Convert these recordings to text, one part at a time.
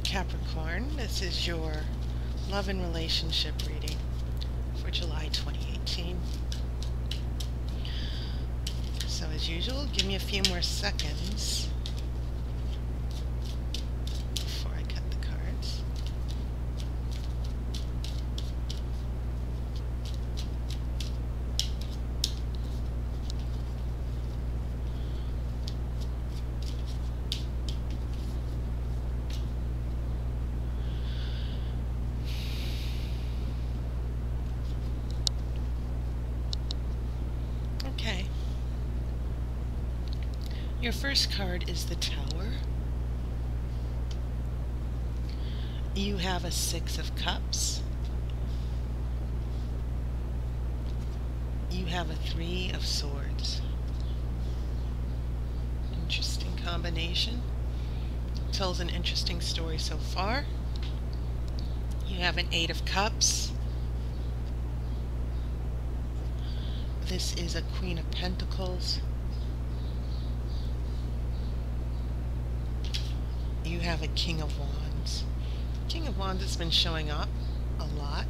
Capricorn, this is your love and relationship reading for July 2018. So as usual, give me a few more seconds before I cut the cards. Okay. Your first card is the Tower. You have a Six of Cups. You have a Three of Swords. Interesting combination. Tells an interesting story so far. You have an Eight of Cups. This is a Queen of Pentacles. You have a King of Wands. King of Wands has been showing up a lot.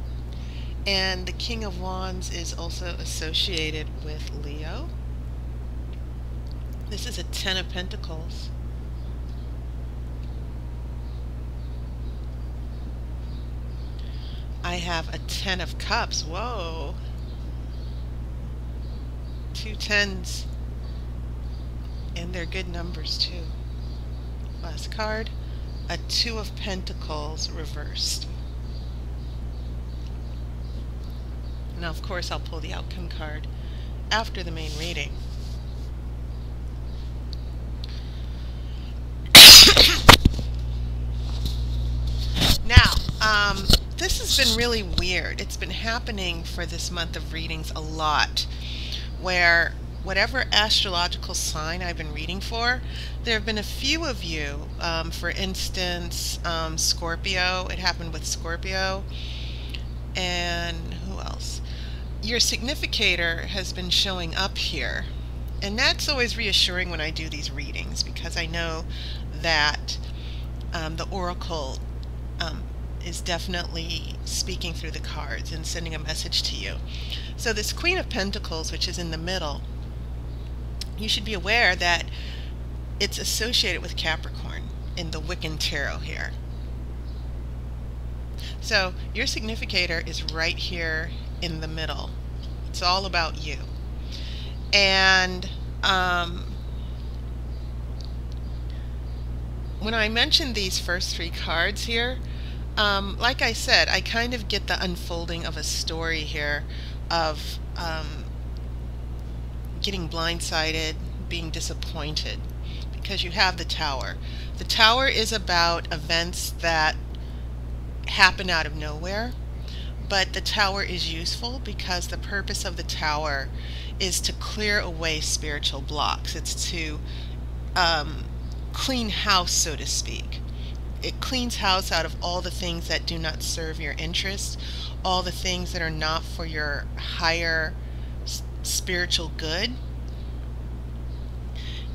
And the King of Wands is also associated with Leo. This is a Ten of Pentacles. I have a Ten of Cups. Whoa. Two tens. And they're good numbers too. Last card, a Two of Pentacles reversed. Now, of course, I'll pull the outcome card after the main reading. Now, this has been really weird. It's been happening for this month of readings a lot, where whatever astrological sign I've been reading for, there have been a few of you, for instance, Scorpio. It happened with Scorpio. And who else? Your significator has been showing up here. And that's always reassuring when I do these readings, because I know that the oracle is definitely speaking through the cards and sending a message to you. So this Queen of Pentacles, which is in the middle, you should be aware that it's associated with Capricorn in the Wiccan Tarot here. So your significator is right here in the middle. It's all about you. And when I mentioned these first three cards here, like I said, I kind of get the unfolding of a story here of getting blindsided, being disappointed, because you have the Tower. The Tower is about events that happen out of nowhere, but the Tower is useful because the purpose of the Tower is to clear away spiritual blocks. It's to clean house, so to speak. It cleans house out of all the things that do not serve your interests, all the things that are not for your higher spiritual good.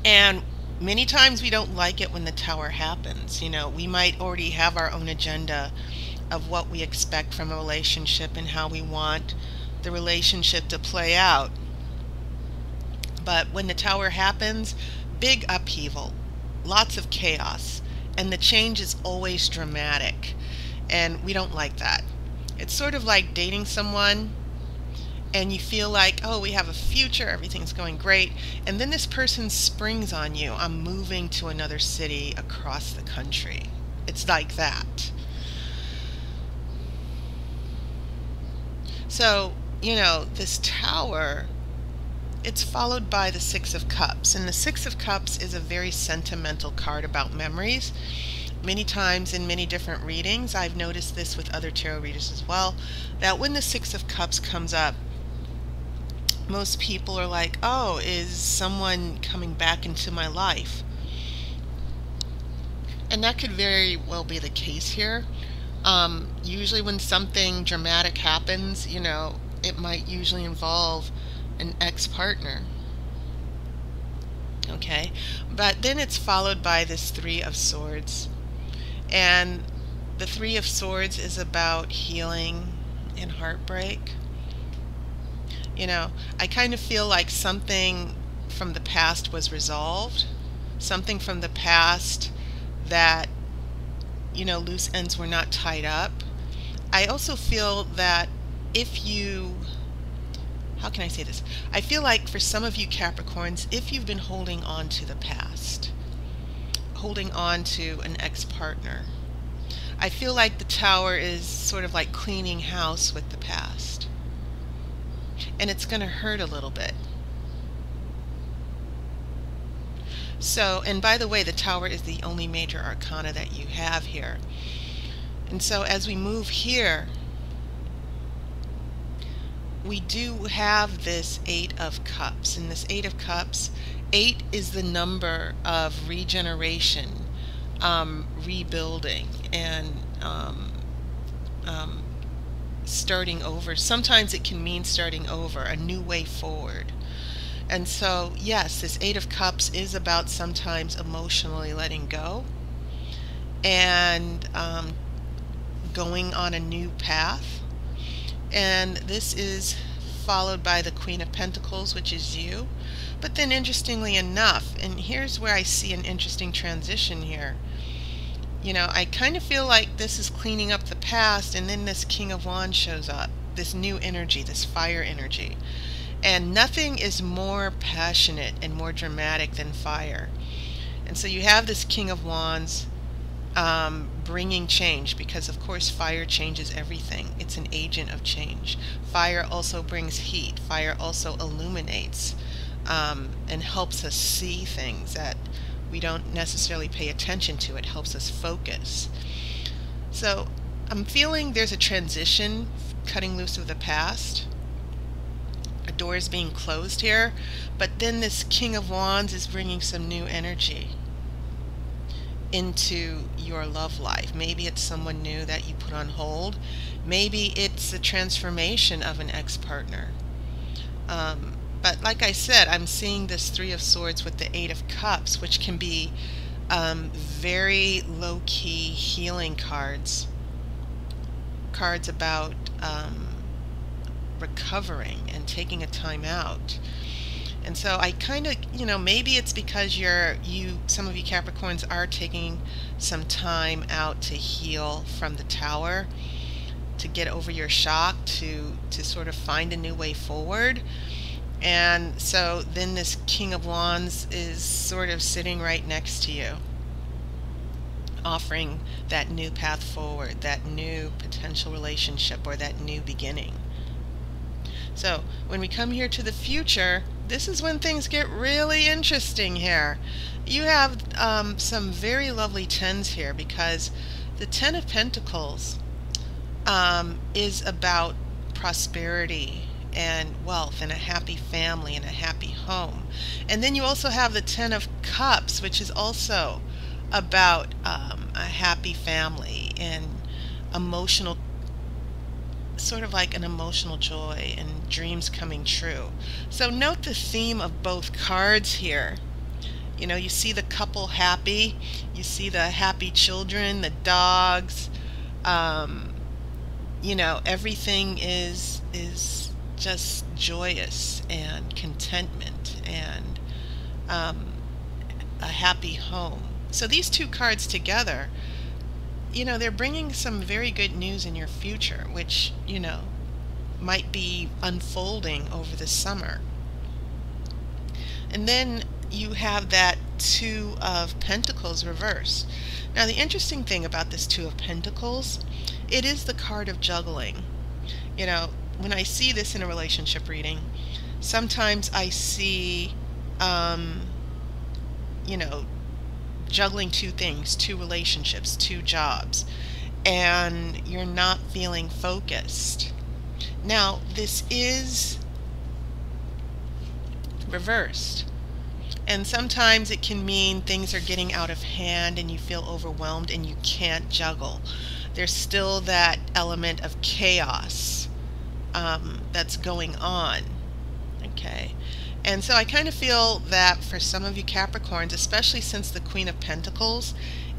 And many times we don't like it when the Tower happens. You know, we might already have our own agenda of what we expect from a relationship and how we want the relationship to play out. But when the Tower happens, big upheaval, lots of chaos, and the change is always dramatic, and we don't like that. It's sort of like dating someone and you feel like, oh, we have a future, everything's going great, and then this person springs on you, I'm moving to another city across the country. It's like that. So, you know, this Tower, it's followed by the Six of Cups, and the Six of Cups is a very sentimental card about memories. Many times in many different readings, I've noticed this with other tarot readers as well, that when the Six of Cups comes up, most people are like, oh, is someone coming back into my life? And that could very well be the case here. Usually when something dramatic happens, you know, it might usually involve an ex-partner. Okay, but then it's followed by this Three of Swords. And the Three of Swords is about healing and heartbreak. You know, I kind of feel like something from the past was resolved, something from the past that, you know, loose ends were not tied up. I also feel that if you, how can I say this? I feel like for some of you Capricorns, if you've been holding on to the past, holding on to an ex-partner, I feel like the Tower is sort of like cleaning house with the past. And it's going to hurt a little bit. So, and by the way, the Tower is the only major arcana that you have here. And so as we move here, we do have this Eight of Cups. And this Eight of Cups, 8 is the number of regeneration, rebuilding, and starting over. Sometimes it can mean starting over, a new way forward. And so, yes, this Eight of Cups is about sometimes emotionally letting go and going on a new path. And this is followed by the Queen of Pentacles, which is you. But then interestingly enough, and here's where I see an interesting transition here. You know, I kind of feel like this is cleaning up the past, and then this King of Wands shows up, this new energy, this fire energy. And nothing is more passionate and more dramatic than fire. And so you have this King of Wands bringing change, because of course fire changes everything. It's an agent of change. Fire also brings heat. Fire also illuminates and helps us see things that we don't necessarily pay attention to. It helps us focus. So I'm feeling there's a transition, cutting loose of the past. A door is being closed here, but then this King of Wands is bringing some new energy into your love life. Maybe it's someone new that you put on hold. Maybe it's a transformation of an ex-partner. But like I said, I'm seeing this Three of Swords with the Eight of Cups, which can be very low-key healing cards. Cards about recovering and taking a time out. And so I kind of, you know, maybe it's because some of you Capricorns are taking some time out to heal from the Tower, to get over your shock, to sort of find a new way forward. And so then this King of Wands is sort of sitting right next to you, offering that new path forward, that new potential relationship, or that new beginning. So when we come here to the future, this is when things get really interesting here. You have some very lovely tens here, because the Ten of Pentacles is about prosperity and wealth and a happy family and a happy home. And then you also have the Ten of Cups, which is also about a happy family and emotional, sort of like an emotional joy and dreams coming true. So note the theme of both cards here. You know, you see the couple happy, you see the happy children, the dogs, you know, everything is just joyous and contentment and a happy home. So these two cards together, you know, they're bringing some very good news in your future, which, you know, might be unfolding over the summer. And then you have that Two of Pentacles reversed. Now the interesting thing about this Two of Pentacles, it is the card of juggling. You know, when I see this in a relationship reading, sometimes I see, you know, juggling two things, two relationships, two jobs, and you're not feeling focused. Now, this is reversed, and sometimes it can mean things are getting out of hand and you feel overwhelmed and you can't juggle. There's still that element of chaos that's going on. Okay. And so I kind of feel that for some of you Capricorns, especially since the Queen of Pentacles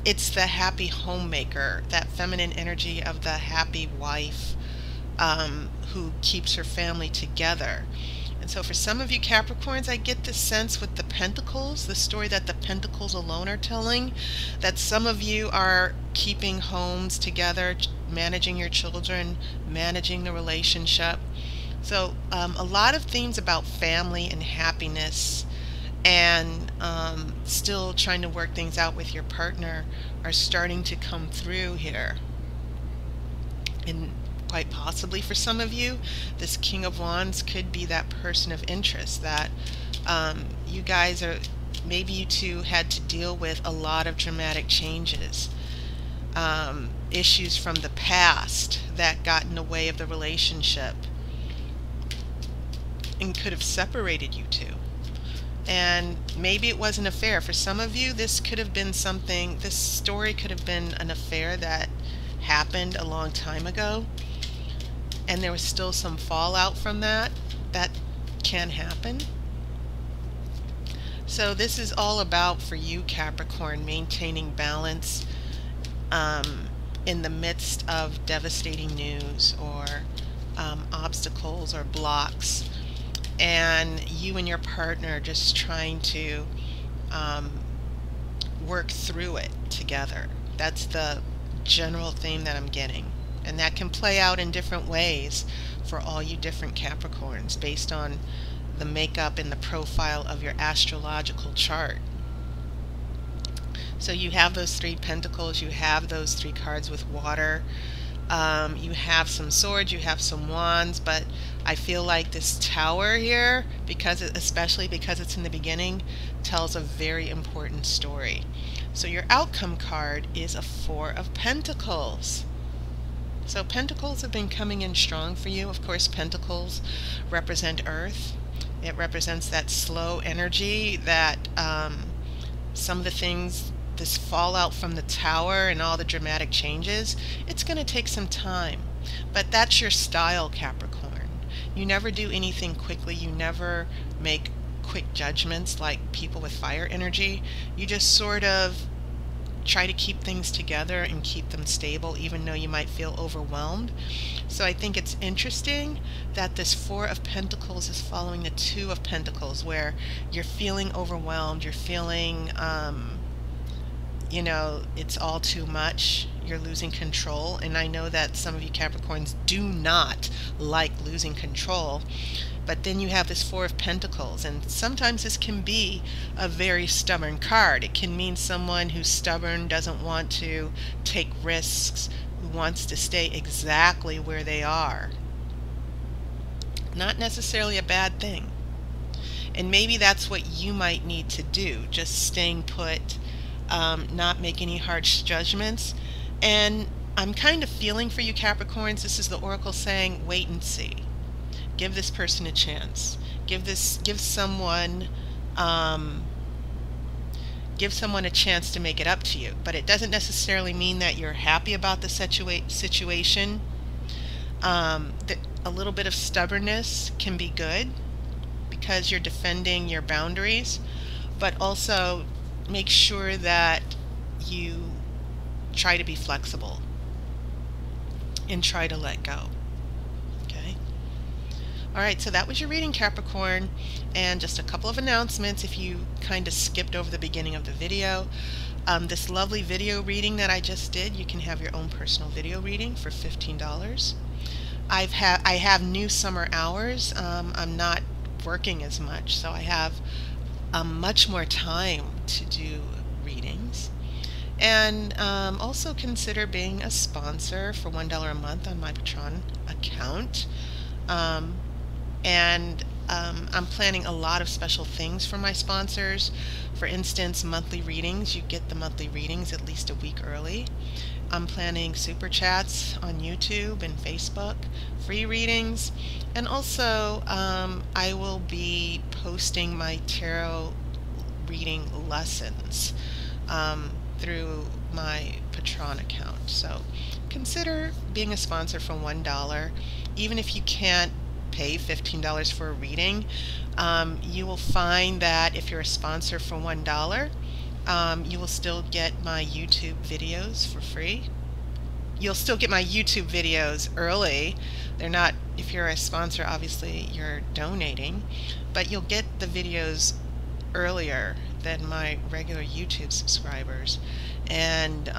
it's the happy homemaker, that feminine energy of the happy wife, who keeps her family together. And so for some of you Capricorns, I get this sense with the Pentacles, the story that the Pentacles alone are telling, that some of you are keeping homes together, managing your children, managing the relationship. So a lot of themes about family and happiness, and still trying to work things out with your partner are starting to come through here. And quite possibly for some of you, this King of Wands could be that person of interest that you guys are, maybe you two had to deal with a lot of dramatic changes, issues from the past that got in the way of the relationship and could have separated you two. And maybe it was an affair. For some of you, this could have been something, this story could have been an affair that happened a long time ago, and there was still some fallout from that. That can happen. So this is all about, for you Capricorn, maintaining balance in the midst of devastating news or obstacles or blocks, and you and your partner just trying to work through it together. That's the general theme that I'm getting, and that can play out in different ways for all you different Capricorns based on the makeup and the profile of your astrological chart. So you have those 3 pentacles, you have those 3 cards with water, you have some swords, you have some wands, but I feel like this tower here, especially because it's in the beginning, tells a very important story. So your outcome card is a 4 of Pentacles. So Pentacles have been coming in strong for you. Of course, Pentacles represent Earth. It represents that slow energy, that some of the things, this fallout from the tower and all the dramatic changes, it's going to take some time. But that's your style, Capricorn. You never do anything quickly. You never make quick judgments like people with fire energy. You just sort of try to keep things together and keep them stable, even though you might feel overwhelmed. So I think it's interesting that this 4 of Pentacles is following the 2 of Pentacles, where you're feeling overwhelmed, you're feeling you know, it's all too much, you're losing control. And I know that some of you Capricorns do not like losing control, but then you have this 4 of Pentacles, and sometimes this can be a very stubborn card. It can mean someone who's stubborn, doesn't want to take risks, who wants to stay exactly where they are. Not necessarily a bad thing. And maybe that's what you might need to do, just staying put, not make any harsh judgments. And I'm kind of feeling for you Capricorns, this is the Oracle saying, wait and see. Give this person a chance. Give someone a chance to make it up to you. But it doesn't necessarily mean that you're happy about the situation. A little bit of stubbornness can be good because you're defending your boundaries, but also make sure that you try to be flexible and try to let go. Okay? Alright, so that was your reading, Capricorn, and just a couple of announcements if you kind of skipped over the beginning of the video. This lovely video reading that I just did, you can have your own personal video reading for $15. I have new summer hours. I'm not working as much, so I have much more time to do readings. And also consider being a sponsor for $1 a month on my Patreon account. I'm planning a lot of special things for my sponsors. For instance, monthly readings. You get the monthly readings at least a week early. I'm planning super chats on YouTube and Facebook, free readings, and also I will be posting my tarot reading lessons through my Patreon account. So consider being a sponsor for $1. Even if you can't pay $15 for a reading, you will find that if you're a sponsor for $1, You will still get my YouTube videos for free. You'll still get my YouTube videos early. They're not, if you're a sponsor, obviously you're donating, but you'll get the videos earlier than my regular YouTube subscribers. And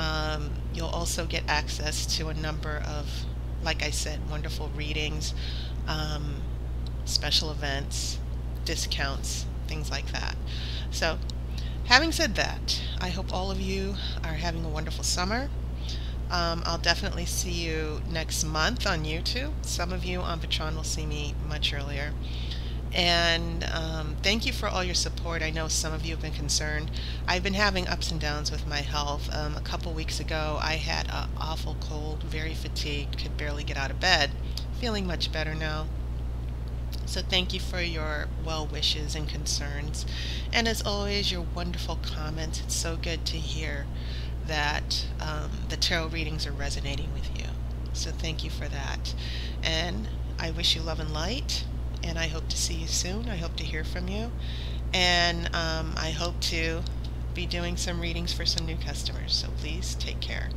you'll also get access to a number of, like I said, wonderful readings, special events, discounts, things like that. So, having said that, I hope all of you are having a wonderful summer. I'll definitely see you next month on YouTube. Some of you on Patreon will see me much earlier. And thank you for all your support. I know some of you have been concerned. I've been having ups and downs with my health. A couple weeks ago, I had an awful cold, very fatigued, could barely get out of bed. Feeling much better now. So thank you for your well wishes and concerns. And as always, your wonderful comments. It's so good to hear that the tarot readings are resonating with you. So thank you for that. And I wish you love and light. And I hope to see you soon. I hope to hear from you. And I hope to be doing some readings for some new customers. So please take care.